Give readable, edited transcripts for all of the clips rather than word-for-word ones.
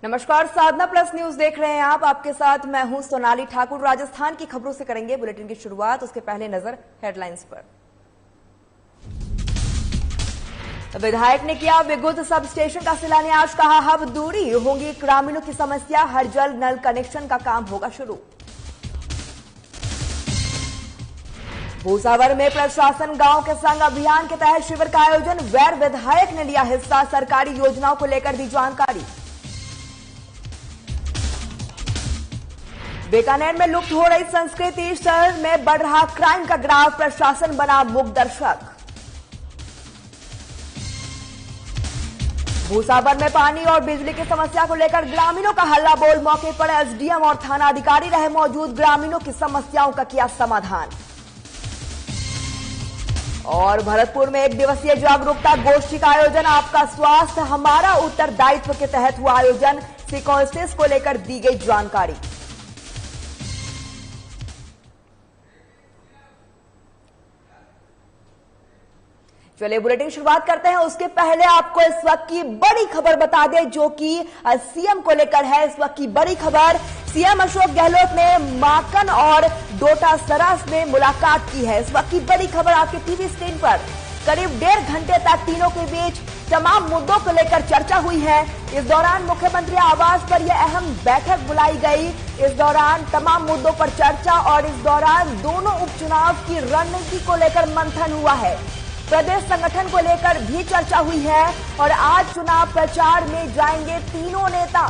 नमस्कार, साधना plus news देख रहे हैं आप। आपके साथ मैं हूं सोनाली ठाकुर। राजस्थान की खबरों से करेंगे बुलेटिन की शुरुआत। उसके पहले नजर हेडलाइंस पर। विधायक ने किया विद्युत सब स्टेशन का शिलान्यास, कहा अब दूरी होगी ग्रामीणों की समस्या, हर जल नल कनेक्शन का काम होगा शुरू। भूसावर में प्रशासन गांव के संग अभियान के तहत शिविर का आयोजन, वैर विधायक ने लिया हिस्सा, सरकारी योजनाओं को लेकर दी जानकारी। बीकानेर में लुप्त हो रही संस्कृति, शहर में बढ़ रहा क्राइम का ग्राफ, प्रशासन बना मूक दर्शक। भूसावर में पानी और बिजली की समस्या को लेकर ग्रामीणों का हल्ला बोल, मौके पर एसडीएम और थाना अधिकारी रहे मौजूद, ग्रामीणों की समस्याओं का किया समाधान। और भरतपुर में 1 दिवसीय जागरूकता गोष्ठी का आयोजन, आपका स्वास्थ्य हमारा उत्तरदायित्व के तहत हुआ आयोजन, सिकोसिस को लेकर दी गई जानकारी। चलिए बुलेटिन शुरुआत करते हैं। उसके पहले आपको इस वक्त की बड़ी खबर बता दें जो कि सीएम को लेकर है। इस वक्त की बड़ी खबर, सीएम अशोक गहलोत ने माकन और डोटासरा में मुलाकात की है। इस वक्त की बड़ी खबर आपके टीवी स्क्रीन पर। करीब 1.5 घंटे तक तीनों के बीच तमाम मुद्दों को लेकर चर्चा हुई है। इस दौरान मुख्यमंत्री आवास पर यह अहम बैठक बुलाई गई। इस दौरान तमाम मुद्दों पर चर्चा और इस दौरान दोनों उपचुनाव की रणनीति को लेकर मंथन हुआ है। प्रदेश संगठन को लेकर भी चर्चा हुई है और आज चुनाव प्रचार में जाएंगे तीनों नेता।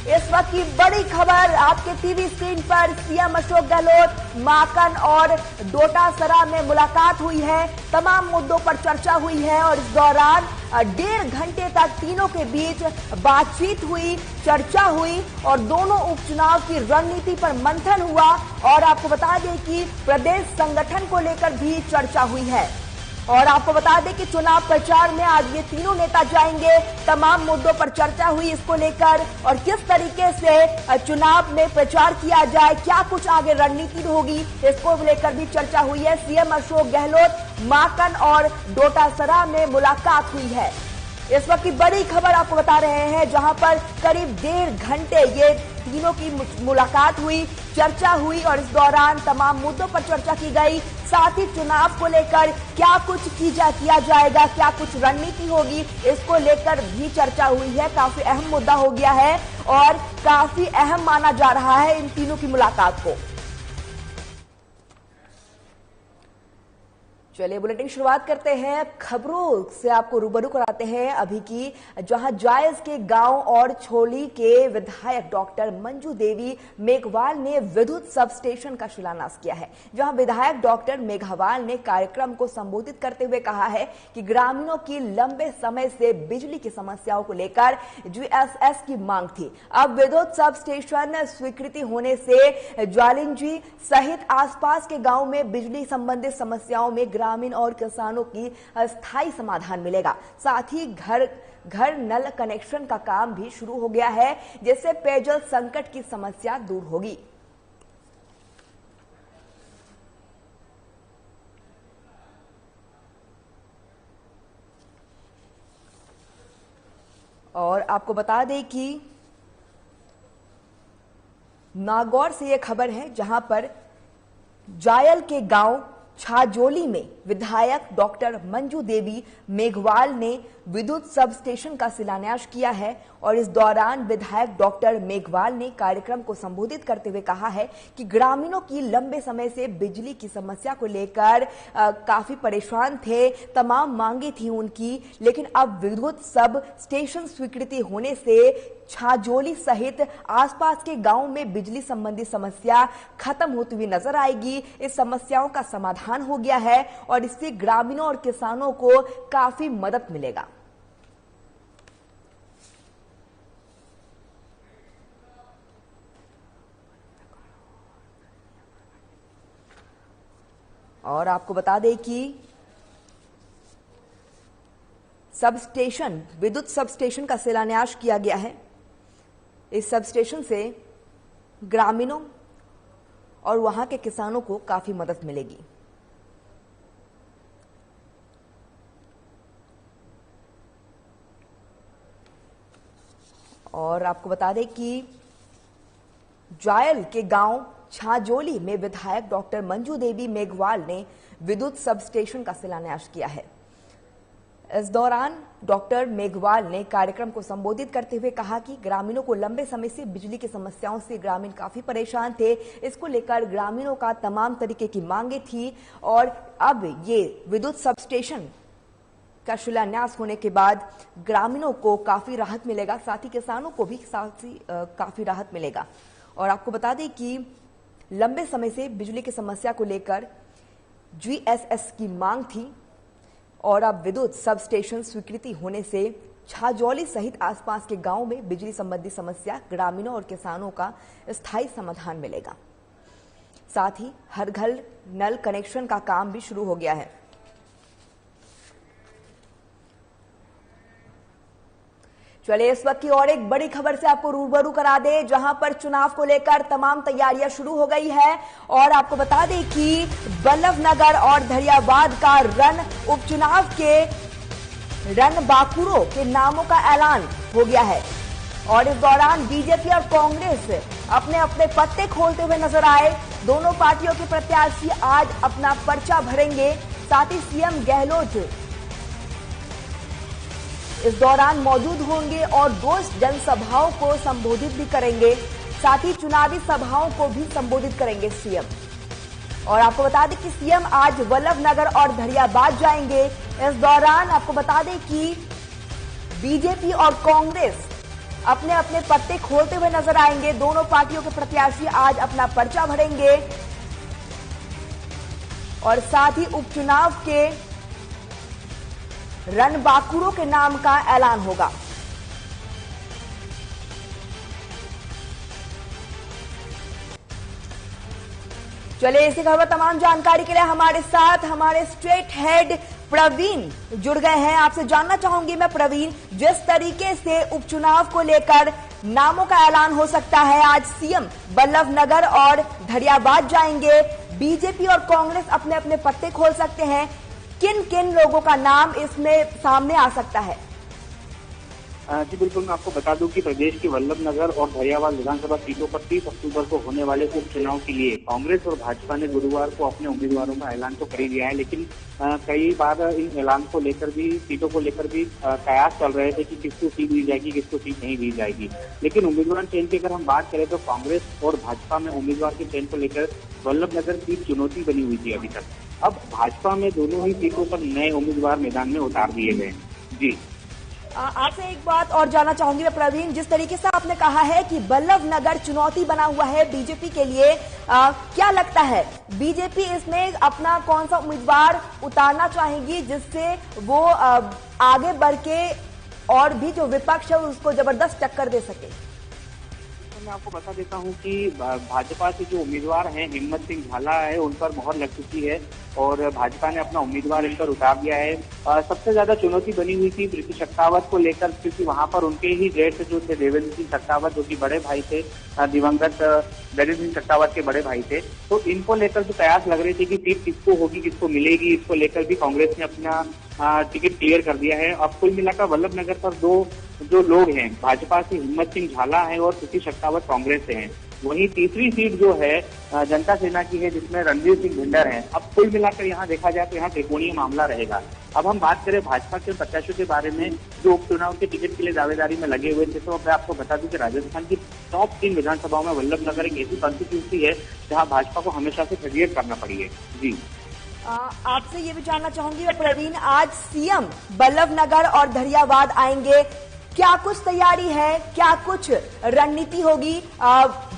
इस वक्त की बड़ी खबर आपके टीवी स्क्रीन पर, सीएम अशोक गहलोत, माकन और डोटासरा में मुलाकात हुई है, तमाम मुद्दों पर चर्चा हुई है और इस दौरान 1.5 घंटे तक तीनों के बीच बातचीत हुई, चर्चा हुई और दोनों उपचुनाव की रणनीति पर मंथन हुआ। और आपको बता दें कि प्रदेश संगठन को लेकर भी चर्चा हुई है और आपको बता दें कि चुनाव प्रचार में आज ये तीनों नेता जाएंगे। तमाम मुद्दों पर चर्चा हुई इसको लेकर और किस तरीके से चुनाव में प्रचार किया जाए, क्या कुछ आगे रणनीति होगी, इसको लेकर भी चर्चा हुई है। सीएम अशोक गहलोत, माकन और डोटासरा में मुलाकात हुई है। इस वक्त की बड़ी खबर आपको बता रहे हैं जहां पर करीब 1.5 घंटे ये तीनों की मुलाकात हुई, चर्चा हुई और इस दौरान तमाम मुद्दों पर चर्चा की गई। साथ ही चुनाव को लेकर क्या कुछ किया जाएगा, क्या कुछ रणनीति होगी, इसको लेकर भी चर्चा हुई है। काफी अहम मुद्दा हो गया है और काफी अहम माना जा रहा है इन तीनों की मुलाकात को। चलिए बुलेटिन शुरुआत करते हैं। खबरों से आपको रूबरू कराते हैं अभी की, जहां जायज के गांव और छोली के विधायक डॉक्टर मंजू देवी मेघवाल ने विद्युत सब स्टेशन का शिलान्यास किया है। जहां विधायक डॉक्टर मेघवाल ने कार्यक्रम को संबोधित करते हुए कहा है कि ग्रामीणों की लंबे समय से बिजली की समस्याओं को लेकर जीएसएस की मांग थी। अब विद्युत सब स्टेशन स्वीकृति होने से ज्वालिंजी सहित आसपास के गांव में बिजली संबंधित समस्याओं में ग्रामीण और किसानों की स्थायी समाधान मिलेगा। साथ ही घर नल कनेक्शन का काम भी शुरू हो गया है, जिससे पेयजल संकट की समस्या दूर होगी। और आपको बता दें कि नागौर से यह खबर है जहां पर जायल के गांव छाजोली में विधायक डॉक्टर मंजू देवी मेघवाल ने विद्युत सब स्टेशन का शिलान्यास किया है और इस दौरान विधायक डॉक्टर मेघवाल ने कार्यक्रम को संबोधित करते हुए कहा है कि ग्रामीणों की लंबे समय से बिजली की समस्या को लेकर काफी परेशान थे, तमाम मांगे थी उनकी, लेकिन अब विद्युत सब स्टेशन स्वीकृति होने से छाजोली सहित आसपास के गांव में बिजली संबंधी समस्या खत्म होती हुई नजर आएगी। इस समस्याओं का समाधान हो गया है और इससे ग्रामीणों और किसानों को काफी मदद मिलेगा। और आपको बता दें कि सब स्टेशन, विद्युत सब स्टेशन का शिलान्यास किया गया है। इस सब स्टेशन से ग्रामीणों और वहां के किसानों को काफी मदद मिलेगी। और आपको बता दें कि जायल के गांव छाजोली में विधायक डॉक्टर मंजू देवी मेघवाल ने विद्युत सब स्टेशन का शिलान्यास किया है। इस दौरान डॉक्टर मेघवाल ने कार्यक्रम को संबोधित करते हुए कहा कि ग्रामीणों को लंबे समय से बिजली की समस्याओं से ग्रामीण काफी परेशान थे। इसको लेकर ग्रामीणों का तमाम तरीके की मांगे थी और अब ये विद्युत सब स्टेशन का शिलान्यास होने के बाद ग्रामीणों को काफी राहत मिलेगा, साथ ही किसानों को भी काफी राहत मिलेगा। और आपको बता दें कि लंबे समय से बिजली की समस्या को लेकर GSS की मांग थी और अब विद्युत सब स्टेशन स्वीकृति होने से छाजौली सहित आसपास के गांवों में बिजली संबंधी समस्या ग्रामीणों और किसानों का स्थायी समाधान मिलेगा। साथ ही हर घर नल कनेक्शन का काम भी शुरू हो गया है। चलिए इस वक्त की और एक बड़ी खबर से आपको रूबरू करा दे, जहां पर चुनाव को लेकर तमाम तैयारियां शुरू हो गई है। और आपको बता दें कि बल्लभनगर और धरियावाद का रण उपचुनाव के रणबांकुरों के नामों का ऐलान हो गया है। और इस दौरान बीजेपी और कांग्रेस अपने अपने पत्ते खोलते हुए नजर आए। दोनों पार्टियों के प्रत्याशी आज अपना पर्चा भरेंगे। साथ ही सीएम गहलोत इस दौरान मौजूद होंगे और 2 जनसभाओं को संबोधित भी करेंगे। साथ ही चुनावी सभाओं को भी संबोधित करेंगे सीएम। और आपको बता दें कि सीएम आज बल्लभनगर और धरियावाद जाएंगे। इस दौरान आपको बता दें कि बीजेपी और कांग्रेस अपने अपने पत्ते खोलते हुए नजर आएंगे। दोनों पार्टियों के प्रत्याशी आज अपना पर्चा भरेंगे और साथ ही उपचुनाव के रणबांकुरों के नाम का ऐलान होगा। चलिए इसी खबर तमाम जानकारी के लिए हमारे साथ हमारे स्टेट हेड प्रवीण जुड़ गए हैं। आपसे जानना चाहूंगी मैं प्रवीण, जिस तरीके से उपचुनाव को लेकर नामों का ऐलान हो सकता है, आज सीएम बल्लभनगर और धरियावाद जाएंगे, बीजेपी और कांग्रेस अपने अपने पत्ते खोल सकते हैं, किन किन लोगों का नाम इसमें सामने आ सकता है? जी बिल्कुल, मैं आपको बता दूं कि प्रदेश की वल्लभनगर और धरियावाद विधानसभा सीटों पर 30 अक्टूबर को होने वाले उपचुनाव के लिए कांग्रेस और भाजपा ने गुरुवार को अपने उम्मीदवारों का ऐलान तो कर ही दिया है। लेकिन कई बार इन ऐलान को लेकर भी, सीटों को लेकर भी कयास चल रहे थे कि किसको सीट दी जाएगी, किसको सीट नहीं दी जाएगी। लेकिन उम्मीदवार चयन की अगर हम बात करें तो कांग्रेस और भाजपा में उम्मीदवार के चयन को लेकर वल्लभनगर की चुनौती बनी हुई थी अभी तक। अब भाजपा में दोनों ही सीटों पर नए उम्मीदवार मैदान में उतार दिए गए। जी आपसे एक बात और जानना चाहूंगी मैं प्रवीण, जिस तरीके से आपने कहा है कि बल्लभनगर चुनौती बना हुआ है बीजेपी के लिए, क्या लगता है बीजेपी इसमें अपना कौन सा उम्मीदवार उतारना चाहेगी जिससे वो आगे बढ़ के और भी जो विपक्ष है उसको जबरदस्त टक्कर दे सके? मैं आपको बता देता हूं कि भाजपा से जो उम्मीदवार हैं हिम्मत सिंह झाला है, उन पर मोहर लग चुकी है और भाजपा ने अपना उम्मीदवार इन पर उतार दिया है। सबसे ज्यादा चुनौती बनी हुई थी प्रीति सख्तावत को लेकर, क्योंकि वहां पर उनके ही जेठ जो थे देवेंद्र सिंह सख्तावत, जो कि बड़े भाई थे, दिवंगत देवेंद्र सिंह सख्तावत के बड़े भाई थे, तो इनको लेकर जो कयास लग रही थी कि सीट किसको होगी, किसको मिलेगी, इसको लेकर भी कांग्रेस ने अपना टिकट क्लियर कर दिया है। अब कुल मिलाकर वल्लभनगर पर जो लोग हैं भाजपा से हिम्मत सिंह झाला है और प्रीति सख्तावत कांग्रेस से हैं। वहीं तीसरी सीट जो है जनता सेना की है, जिसमें रणवीर सिंह भिंडर हैं। अब कुल मिलाकर यहाँ देखा जाए तो यहाँ त्रिकोणीय मामला रहेगा। अब हम बात करें भाजपा के प्रत्याशियों के बारे में जो उपचुनाव के टिकट के लिए दावेदारी में लगे हुए थे, तो मैं आपको बता दूं कि राजस्थान की टॉप 3 विधानसभाओं में वल्लभनगर एक ऐसी कॉन्स्टिट्यूंसी है जहाँ भाजपा को हमेशा से फेलियर करना पड़ी है। जी आपसे ये भी जानना चाहूंगी प्रवीण, आज सीएम बल्लभनगर और धरियावाद आएंगे, क्या कुछ तैयारी है, क्या कुछ रणनीति होगी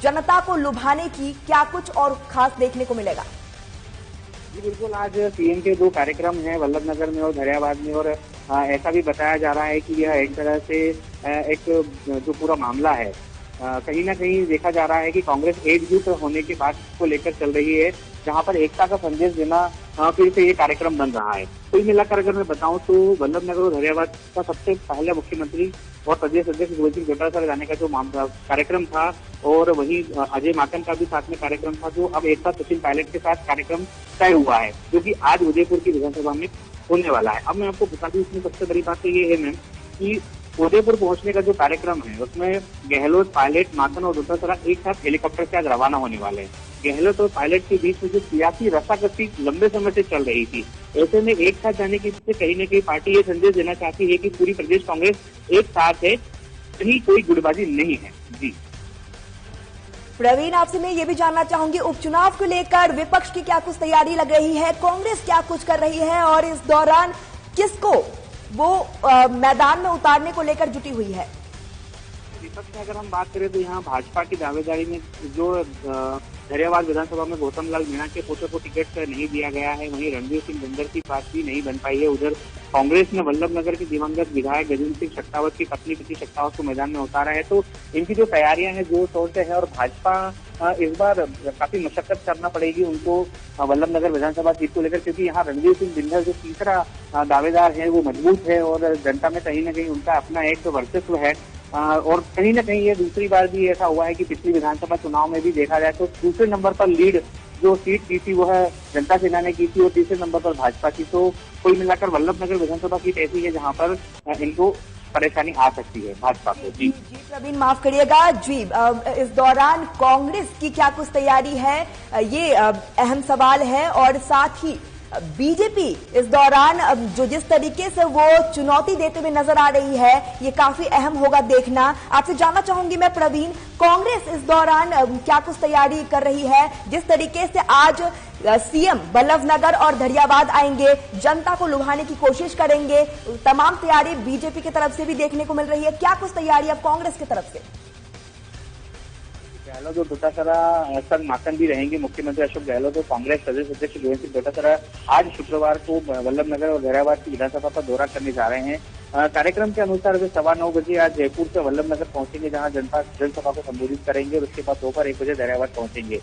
जनता को लुभाने की, क्या कुछ और खास देखने को मिलेगा? जी बिल्कुल, आज सीएम के 2 कार्यक्रम हैं वल्लभनगर में और धरियावाद में, और ऐसा भी बताया जा रहा है कि यह एक तरह से एक जो पूरा मामला है कहीं ना कहीं देखा जा रहा है कि कांग्रेस एकजुट होने की बात को लेकर चल रही है, जहां पर एकता का संदेश देना फिर से ये कार्यक्रम बन रहा है। कुल मिलाकर अगर मैं बताऊं तो वल्लभनगर और धरियावाद का सबसे पहले मुख्यमंत्री और प्रदेश अध्यक्ष गोविंद सिंह डोटासरा जाने का जो कार्यक्रम था, और वही अजय माकन का भी साथ में कार्यक्रम था, जो अब एक साथ सचिन पायलट के साथ कार्यक्रम तय हुआ है, जो कि आज उदयपुर की विधानसभा में होने वाला है। अब मैं आपको बता दूं, इसमें सबसे बड़ी बात तो ये है मैम कि उदयपुर पहुंचने का जो कार्यक्रम है उसमें गहलोत, पायलट, माकन और डोटासरा एक साथ हेलीकॉप्टर से आज रवाना होने वाले हैं। गहलोत और पायलट के बीच में जो सियासी रस्साकसी लंबे समय से चल रही थी, ऐसे में एक साथ जाने की कहीं न कहीं पार्टी ये संदेश देना चाहती है कि पूरी प्रदेश कांग्रेस एक साथ है, कहीं कोई गुटबाजी नहीं है। जी प्रवीण, आपसे मैं ये भी जानना चाहूंगी, उपचुनाव को लेकर विपक्ष की क्या कुछ तैयारी लग रही है, कांग्रेस क्या कुछ कर रही है और इस दौरान किसको वो मैदान में उतारने को लेकर जुटी हुई है? विपक्ष में अगर हम बात करें तो यहाँ भाजपा की दावेदारी में जो धैर्यवाद विधानसभा में गौतम लाल मीणा के पोते को टिकट नहीं दिया गया है, वहीं रणवीर सिंह बिंदर की बात भी नहीं बन पाई है। उधर कांग्रेस ने वल्लभनगर के दिवंगत विधायक गजेंद्र सिंह शेखावत की पत्नी प्रीति शेखावत को मैदान में उतारा है। तो इनकी जो तैयारियां हैं जोर शोर से है और भाजपा इस बार काफी मशक्कत करना पड़ेगी उनको वल्लभनगर विधानसभा सीट को लेकर, क्योंकि यहाँ रणवीर सिंह बिंदर जो तीसरा दावेदार है वो मजबूत है और जनता में कहीं न कहीं उनका अपना एक वर्चस्व है। और कहीं न कहीं ये दूसरी बार भी ऐसा हुआ है कि पिछली विधानसभा चुनाव में भी देखा जाए तो दूसरे नंबर पर लीड जो सीट की थी वो है जनता सेना ने की थी और तीसरे नंबर पर भाजपा की। तो कुल मिलाकर वल्लभनगर विधानसभा सीट ऐसी है जहां पर इनको परेशानी आ सकती है भाजपा को। जी प्रवीण, माफ करिएगा जी, इस दौरान कांग्रेस की क्या कुछ तैयारी है, ये अहम सवाल है। और साथ ही बीजेपी इस दौरान जो जिस तरीके से वो चुनौती देते हुए नजर आ रही है, ये काफी अहम होगा देखना। आपसे जानना चाहूंगी मैं प्रवीण, कांग्रेस इस दौरान क्या कुछ तैयारी कर रही है? जिस तरीके से आज सीएम वल्लभनगर और धैर्यवाद आएंगे, जनता को लुभाने की कोशिश करेंगे, तमाम तैयारी बीजेपी की तरफ से भी देखने को मिल रही है। क्या कुछ तैयारी अब कांग्रेस की तरफ से? गहलोत और डोटासरा संग माकन भी रहेंगे। मुख्यमंत्री अशोक गहलोत और कांग्रेस प्रदेश अध्यक्ष गोविंद सिंह डोटासरा आज शुक्रवार को वल्लभनगर और धैर्यवाद की विधानसभा पर दौरा करने जा रहे हैं। कार्यक्रम के अनुसार वे 9:15 बजे आज जयपुर से वल्लभनगर पहुंचेंगे, जहां जनसभा को संबोधित करेंगे और उसके बाद दोपहर 1 बजे धैर्यवाद पहुंचेंगे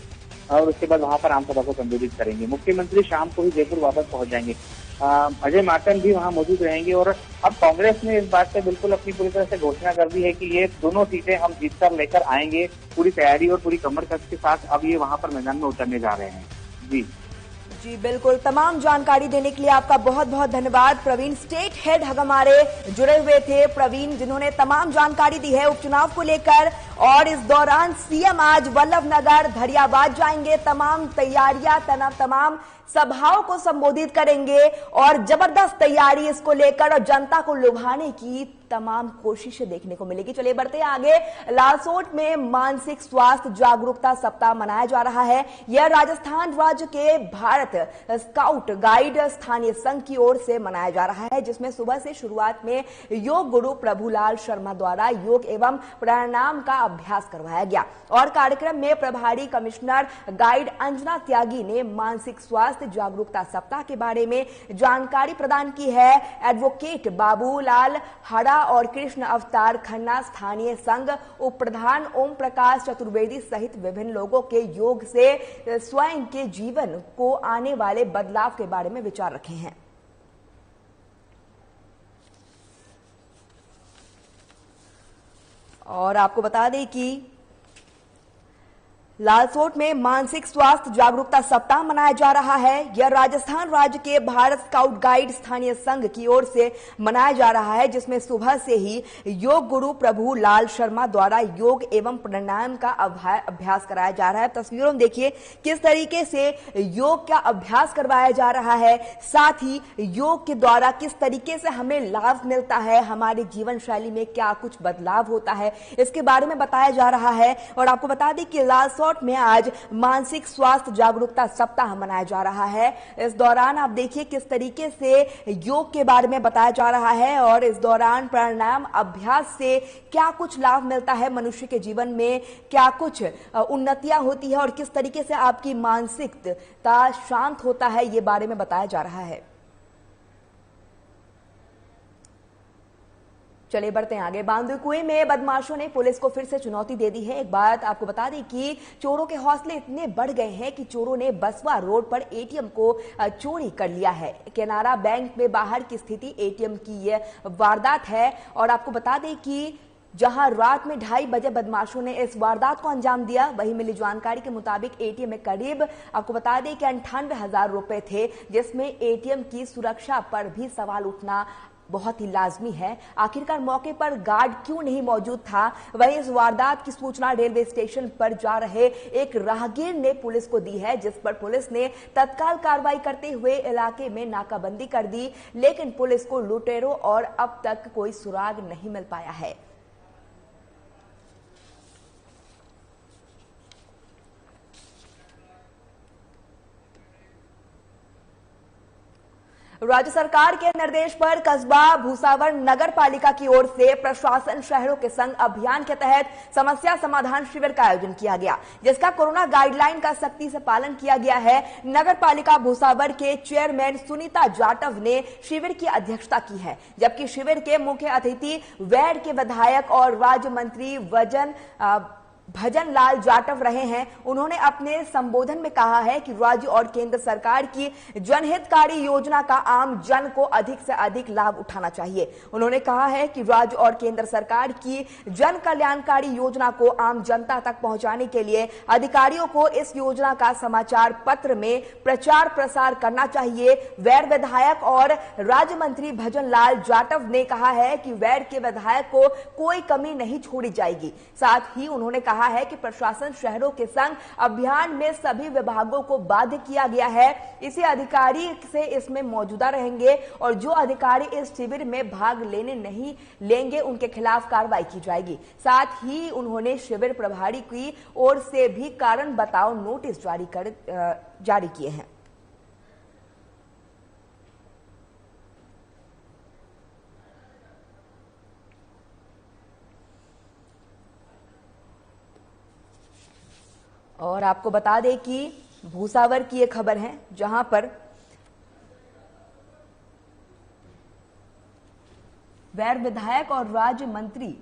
और उसके बाद वहां पर आमसभा को संबोधित करेंगे। मुख्यमंत्री शाम को ही जयपुर वापस पहुंच जाएंगे। अजय माकन भी वहां मौजूद रहेंगे और अब कांग्रेस ने इस बात पे बिल्कुल अपनी पूरी तरह से घोषणा कर दी है कि ये दोनों सीटें हम जीतकर लेकर आएंगे। पूरी तैयारी और पूरी कमर कस के साथ अब ये वहां पर मैदान में उतरने जा रहे हैं। जी बिल्कुल, तमाम जानकारी देने के लिए आपका बहुत बहुत धन्यवाद प्रवीण। स्टेट हेड हमारे जुड़े हुए थे प्रवीण, जिन्होंने तमाम जानकारी दी है उपचुनाव को लेकर। और इस दौरान सीएम आज वल्लभनगर धैर्यवाद जाएंगे, तमाम तैयारियां, तमाम सभाओं को संबोधित करेंगे और जबरदस्त तैयारी इसको लेकर और जनता को लुभाने की तमाम कोशिशें देखने को मिलेगी। चलिए बढ़ते हैं आगे। लालसोट में मानसिक स्वास्थ्य जागरूकता सप्ताह मनाया जा रहा है। यह राजस्थान राज्य के भारत स्काउट गाइड स्थानीय संघ की ओर से मनाया जा रहा है, जिसमें सुबह से शुरुआत में योग गुरु प्रभुलाल शर्मा द्वारा योग एवं प्राणायाम का अभ्यास करवाया गया और कार्यक्रम में प्रभारी कमिश्नर गाइड अंजना त्यागी ने मानसिक स्वास्थ्य जागरूकता सप्ताह के बारे में जानकारी प्रदान की है। एडवोकेट बाबूलाल हड़ा और कृष्ण अवतार खन्ना, स्थानीय संघ उप प्रधान ओम प्रकाश चतुर्वेदी सहित विभिन्न लोगों के योग से स्वयं के जीवन को आने वाले बदलाव के बारे में विचार रखे हैं। और आपको बता दें कि लालसोट में मानसिक स्वास्थ्य जागरूकता सप्ताह मनाया जा रहा है। यह राजस्थान राज्य के भारत स्काउट गाइड स्थानीय संघ की ओर से मनाया जा रहा है, जिसमें सुबह से ही योग गुरु प्रभु लाल शर्मा द्वारा योग एवं प्राणायाम का अभ्यास कराया जा रहा है। तस्वीरों में देखिए किस तरीके से योग का अभ्यास करवाया जा रहा है, साथ ही योग के द्वारा किस तरीके से हमें लाभ मिलता है, हमारे जीवन शैली में क्या कुछ बदलाव होता है, इसके बारे में बताया जा रहा है। और आपको बता दें कि लालसोट में आज मानसिक स्वास्थ्य जागरूकता सप्ताह मनाया जा रहा है। इस दौरान आप देखिए किस तरीके से योग के बारे में बताया जा रहा है और इस दौरान प्राणायाम अभ्यास से क्या कुछ लाभ मिलता है, मनुष्य के जीवन में क्या कुछ उन्नतियां होती है और किस तरीके से आपकी मानसिकता शांत होता है, ये बारे में बताया जा रहा है। चलिए बढ़ते हैं आगे। बांदीकुई में बदमाशों ने पुलिस को फिर से चुनौती दे दी है। एक बात आपको बता दें कि चोरों के हौसले इतने बढ़ गए हैं कि चोरों ने बसवा रोड पर एटीएम को चोरी कर लिया है। केनरा बैंक में बाहर की स्थिति एटीएम की यह वारदात है और आपको बता दें कि जहां रात में 2:30 बजे बदमाशों ने इस वारदात को अंजाम दिया, वहीं मिली जानकारी के मुताबिक एटीएम में करीब आपको बता दें कि 98,000 रुपए थे, जिसमें एटीएम की सुरक्षा पर भी सवाल उठना बहुत ही लाजमी है। आखिरकार मौके पर गार्ड क्यों नहीं मौजूद था? वहीं इस वारदात की सूचना रेलवे स्टेशन पर जा रहे एक राहगीर ने पुलिस को दी है, जिस पर पुलिस ने तत्काल कार्रवाई करते हुए इलाके में नाकाबंदी कर दी, लेकिन पुलिस को लुटेरों और अब तक कोई सुराग नहीं मिल पाया है। राज्य सरकार के निर्देश पर कस्बा भूसावर नगर पालिका की ओर से प्रशासन शहरों के संग अभियान के तहत समस्या समाधान शिविर का आयोजन किया गया, जिसका कोरोना गाइडलाइन का सख्ती से पालन किया गया है। नगर पालिका भूसावर के चेयरमैन सुनीता जाटव ने शिविर की अध्यक्षता की है, जबकि शिविर के मुख्य अतिथि वैड के विधायक और राज्य मंत्री भजन लाल जाटव रहे हैं। उन्होंने अपने संबोधन में कहा है कि राज्य और केंद्र सरकार की जनहितकारी योजना का आम जन को अधिक से अधिक लाभ उठाना चाहिए। उन्होंने कहा है कि राज्य और केंद्र सरकार की जन कल्याणकारी योजना को आम जनता तक पहुंचाने के लिए अधिकारियों को इस योजना का समाचार पत्र में प्रचार प्रसार करना चाहिए। वैर विधायक और राज्य मंत्री भजन लाल जाटव ने कहा है कि वैर के विधायक को कोई कमी नहीं छोड़ी जाएगी। साथ ही उन्होंने कहा है कि प्रशासन शहरों के संग अभियान में सभी विभागों को बाध्य किया गया है। इसी अधिकारी से इसमें मौजूदा रहेंगे और जो अधिकारी इस शिविर में भाग लेने नहीं लेंगे उनके खिलाफ कार्रवाई की जाएगी। साथ ही उन्होंने शिविर प्रभारी की ओर से भी कारण बताओ नोटिस जारी किए हैं। और आपको बता दें कि भूसावर की एक खबर है, जहां पर वैर विधायक और राज्य मंत्री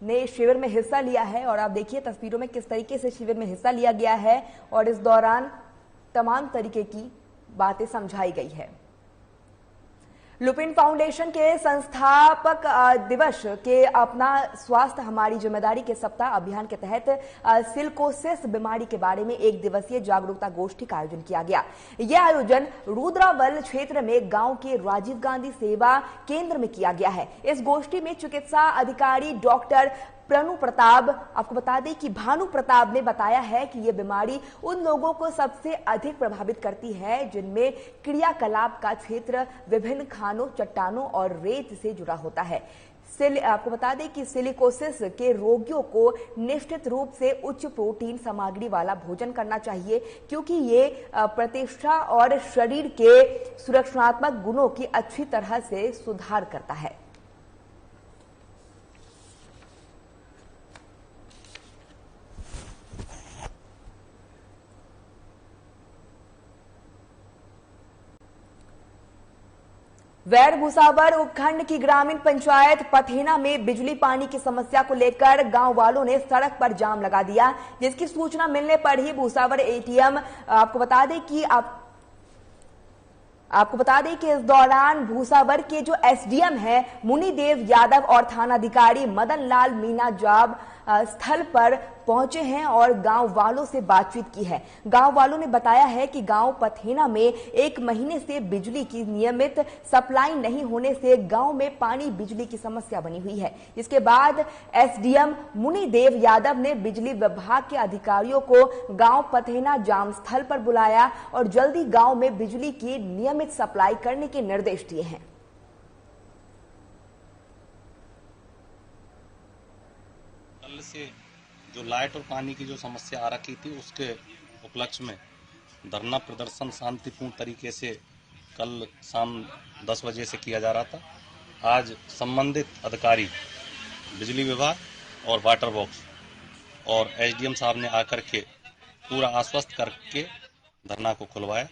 ने शिविर में हिस्सा लिया है। और आप देखिए तस्वीरों में किस तरीके से शिविर में हिस्सा लिया गया है और इस दौरान तमाम तरीके की बातें समझाई गई है। लुपिन फाउंडेशन के संस्थापक दिवस के अपना स्वास्थ्य हमारी जिम्मेदारी के सप्ताह अभियान के तहत सिलिकोसिस बीमारी के बारे में एक दिवसीय जागरूकता गोष्ठी का आयोजन किया गया। यह आयोजन रुद्रावल क्षेत्र में गांव के राजीव गांधी सेवा केंद्र में किया गया है। इस गोष्ठी में चिकित्सा अधिकारी डॉक्टर प्रनु प्रताप, आपको बता दें कि भानु प्रताप ने बताया है कि यह बीमारी उन लोगों को सबसे अधिक प्रभावित करती है जिनमें क्रियाकलाप का क्षेत्र विभिन्न खानों, चट्टानों और रेत से जुड़ा होता है। आपको बता दें कि सिलिकोसिस के रोगियों को निश्चित रूप से उच्च प्रोटीन सामग्री वाला भोजन करना चाहिए, क्योंकि ये प्रतिष्ठा और शरीर के सुरक्षात्मक गुणों की अच्छी तरह से सुधार करता है। वैर भूसावर उपखंड की ग्रामीण पंचायत पथेना में बिजली पानी की समस्या को लेकर गांव वालों ने सड़क पर जाम लगा दिया, जिसकी सूचना मिलने पर ही भूसावर एटीएम आपको बता दें कि इस दौरान भूसावर के जो एसडीएम है मुनिदेव यादव और थानाधिकारी मदन लाल मीना जाब स्थल पर पहुंचे हैं और गांव वालों से बातचीत की है। गांव वालों ने बताया है कि गांव पथेना में 1 महीने से बिजली की नियमित सप्लाई नहीं होने से गांव में पानी बिजली की समस्या बनी हुई है। इसके बाद एसडीएम मुनिदेव यादव ने बिजली विभाग के अधिकारियों को गांव पथेना जाम स्थल पर बुलाया और जल्दी गांव में बिजली की नियमित सप्लाई करने के निर्देश दिए हैं। से जो लाइट और पानी की जो समस्या आ रखी थी, उसके उपलक्ष्य में धरना प्रदर्शन शांतिपूर्ण तरीके से कल शाम 10 बजे से किया जा रहा था। आज संबंधित अधिकारी बिजली विभाग और वाटर बॉक्स और एसडीएम साहब ने आकर के पूरा आश्वस्त करके धरना को खुलवाया।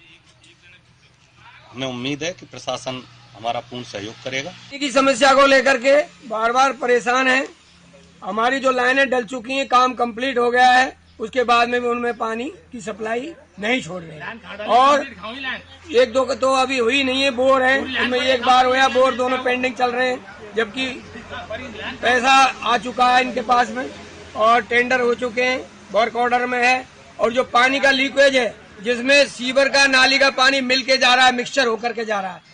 हमें उम्मीद है कि प्रशासन हमारा पूर्ण सहयोग करेगा। की समस्या को लेकर के बार बार परेशान है। हमारी जो लाइनें डल चुकी हैं, काम कंप्लीट हो गया है, उसके बाद में भी उनमें पानी की सप्लाई नहीं छोड़ रहे हैं और 1-2 तो अभी हुई नहीं है। बोर है, उनमें एक बार हुआ, बोर दोनों पेंडिंग चल रहे हैं, जबकि पैसा आ चुका है इनके पास में और टेंडर हो चुके हैं, वर्क ऑर्डर में है। और जो पानी का लीकेज है, जिसमें सीवर का नाली का पानी मिल के जा रहा है, मिक्सचर होकर के जा रहा है।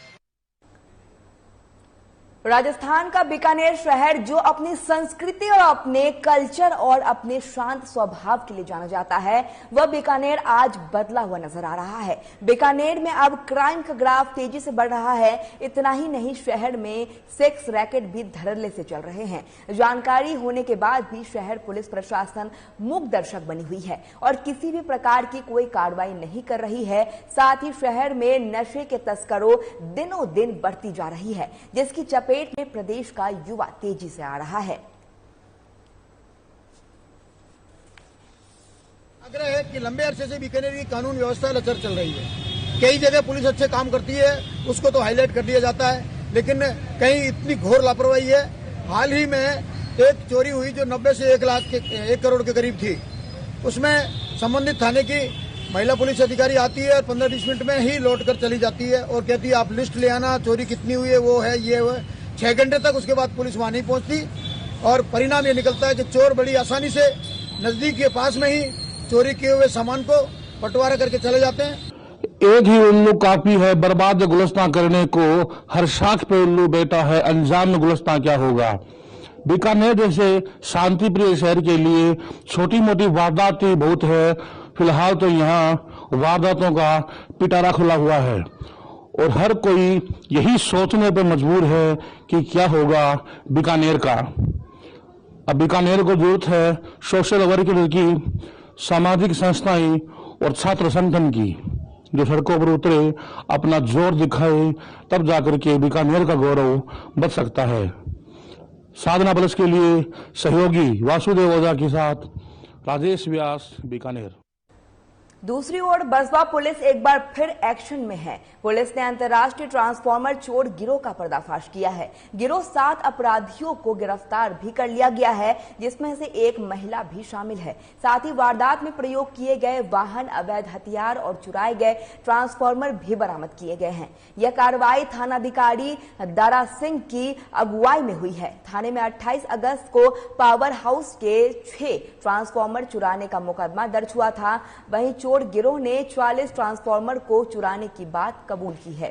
राजस्थान का बीकानेर शहर जो अपनी संस्कृति और अपने कल्चर और अपने शांत स्वभाव के लिए जाना जाता है, वह बीकानेर आज बदला हुआ नजर आ रहा है। बीकानेर में अब क्राइम का ग्राफ तेजी से बढ़ रहा है। इतना ही नहीं, शहर में सेक्स रैकेट भी धड़ल्ले से चल रहे हैं। जानकारी होने के बाद भी शहर पुलिस प्रशासन मूक दर्शक बनी हुई है और किसी भी प्रकार की कोई कार्रवाई नहीं कर रही है। साथ ही शहर में नशे के तस्करों दिनों दिन बढ़ती जा रही है, जिसकी चपेट में प्रदेश का युवा तेजी से आ रहा है। आग्रह है कि लंबे अरसे से बीकानेर की कानून व्यवस्था लचर चल रही है। कई जगह पुलिस अच्छे काम करती है, उसको तो हाईलाइट कर दिया जाता है, लेकिन कहीं इतनी घोर लापरवाही है। हाल ही में एक चोरी हुई जो 90 से 1 करोड़ के करीब थी। उसमें संबंधित थाने की महिला पुलिस अधिकारी आती है और 15-20 मिनट में ही लौट कर चली जाती है और कहती है आप लिस्ट ले आना, चोरी कितनी हुई है, वो है, ये है। 6 घंटे तक उसके बाद पुलिस वहां नहीं पहुंचती और परिणाम ये निकलता है कि चोर बड़ी आसानी से नजदीक के पास में ही चोरी किए हुए सामान को बंटवारा करके चले जाते हैं। एक ही उल्लू काफी है बर्बाद गुलस्तां करने को, हर शाख पे उल्लू बैठा है, अंजाम में गुलस्तां क्या होगा। बीकानेर जैसे शांति प्रिय शहर के लिए छोटी मोटी वारदात ही बहुत है। फिलहाल तो यहाँ वारदातों का पिटारा खुला हुआ है और हर कोई यही सोचने पर मजबूर है कि क्या होगा बीकानेर का। अब बीकानेर को जरूरत है सोशल वर्कर की, सामाजिक संस्थाएं और छात्र संगठन की, जो सड़कों पर उतरे, अपना जोर दिखाए, तब जाकर के बीकानेर का गौरव बच सकता है। साधना प्लस के लिए सहयोगी वासुदेव ओझा के साथ राजेश व्यास, बीकानेर। दूसरी ओर बसपा पुलिस एक बार फिर एक्शन में है। पुलिस ने अंतर्राष्ट्रीय ट्रांसफार्मर चोर गिरोह का पर्दाफाश किया है। गिरोह 7 अपराधियों को गिरफ्तार भी कर लिया गया है, जिसमें से एक महिला भी शामिल है। साथ ही वारदात में प्रयोग किए गए वाहन, अवैध हथियार और चुराए गए ट्रांसफार्मर भी बरामद किए गए हैं। यह कार्रवाई थानाधिकारी दारा सिंह की अगुवाई में हुई है। थाने में 28 अगस्त को पावर हाउस के 6 ट्रांसफार्मर चुराने का मुकदमा दर्ज हुआ था। वहीं चोर गिरोह ने 44 ट्रांसफार्मर को चुराने की बात कबूल की है।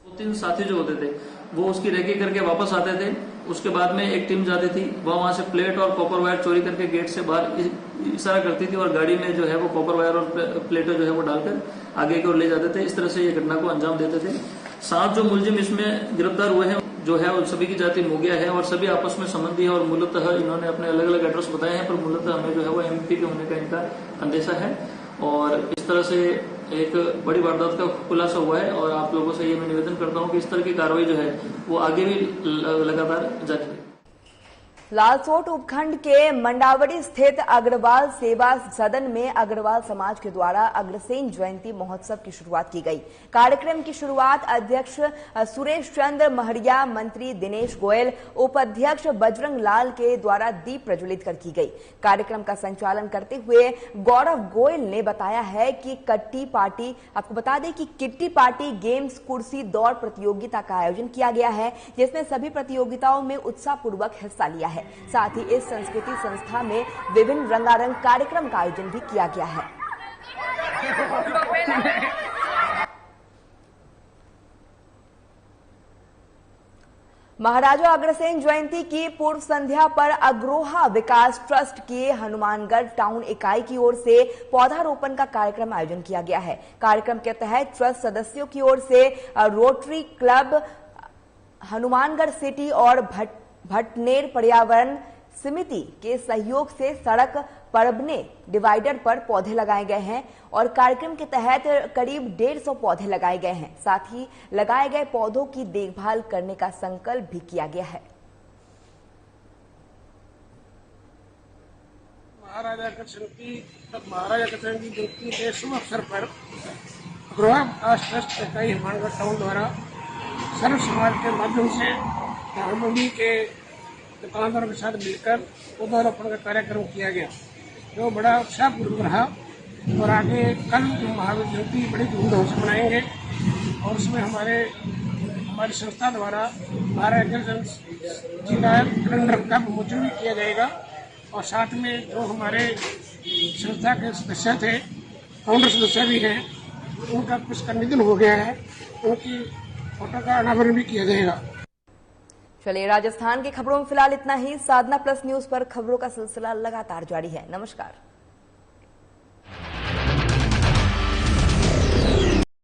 2-3 साथी जो होते थे वो उसकी रेकी करके वापस आते थे। उसके बाद में एक टीम जाती थी, वहां से प्लेट और कॉपर वायर चोरी करके गेट से बाहर इशारा करती थी और गाड़ी में जो है वो कॉपर वायर और प्लेटें जो है वो डालकर आगे की ओर ले जाते थे। इस तरह से ये घटना को अंजाम देते थे। 7 जो मुलजिम इसमें गिरफ्तार हुए हैं जो है, उन सभी की जाति मोगिया है और सभी आपस में संबंधी है और मूलतः इन्होंने अपने अलग अलग एड्रेस बताए हैं, पर मूलतः हमें जो है वो एमपी के होने का इनका अंदेशा है। और इस तरह से एक बड़ी वारदात का खुलासा हुआ है और आप लोगों से ये मैं निवेदन करता हूं कि इस तरह की कार्रवाई जो है वो आगे भी लगातार जारी है। लालसोट उपखंड के मंडावरी स्थित अग्रवाल सेवा सदन में अग्रवाल समाज के द्वारा अग्रसेन जयंती महोत्सव की शुरुआत की गई। कार्यक्रम की शुरुआत अध्यक्ष सुरेश चंद्र महरिया, मंत्री दिनेश गोयल, उपाध्यक्ष बजरंग लाल के द्वारा दीप प्रज्वलित कर की गई। कार्यक्रम का संचालन करते हुए गौरव गोयल ने बताया है कि आपको बता दें कि किट्टी पार्टी गेम्स कुर्सी दौड़ प्रतियोगिता का आयोजन किया गया है, जिसमें सभी प्रतियोगिताओं में उत्साहपूर्वक हिस्सा लिया है। साथ ही इस संस्कृति संस्था में विभिन्न रंगारंग कार्यक्रम का आयोजन भी किया गया है। महाराजा अग्रसेन जयंती की पूर्व संध्या पर अग्रोहा विकास ट्रस्ट की हनुमानगढ़ टाउन इकाई की ओर से पौधारोपण का कार्यक्रम आयोजन किया गया है। कार्यक्रम के तहत ट्रस्ट सदस्यों की ओर से रोटरी क्लब हनुमानगढ़ सिटी और भटनेर पर्यावरण समिति के सहयोग से सड़क परबने डिवाइडर पर पौधे लगाए गए हैं और कार्यक्रम के तहत करीब 150 पौधे लगाए गए हैं। साथ ही लगाए गए पौधों की देखभाल करने का संकल्प भी किया गया है। महाराजा अग्रसेन की जयंती के शुभ अवसर पर अग्रोहा विकास ट्रस्ट इकाई हनुमानगढ़ टाउन द्वारा सर्व समाज के माध्यम से हारमोनी के दुकानदारों के साथ मिलकर पौधारोपण का कार्यक्रम किया गया, जो बड़ा उत्साहपूर्वक रहा। और आगे कल महावीर जयंती बड़ी धूमधाम से मनाएंगे और उसमें हमारी संस्था द्वारा महाराजा अग्रसेन जी का कैलेंडर का विमोचन भी किया जाएगा। और साथ में जो हमारे संस्था के सदस्य थे, फाउंडर सदस्य भी हैं, उनका जिसका निधन हो गया है उनकी फोटो का अनावरण भी किया जाएगा। चलिए, राजस्थान की खबरों में फिलहाल इतना ही। साधना प्लस न्यूज पर खबरों का सिलसिला लगातार जारी है। नमस्कार।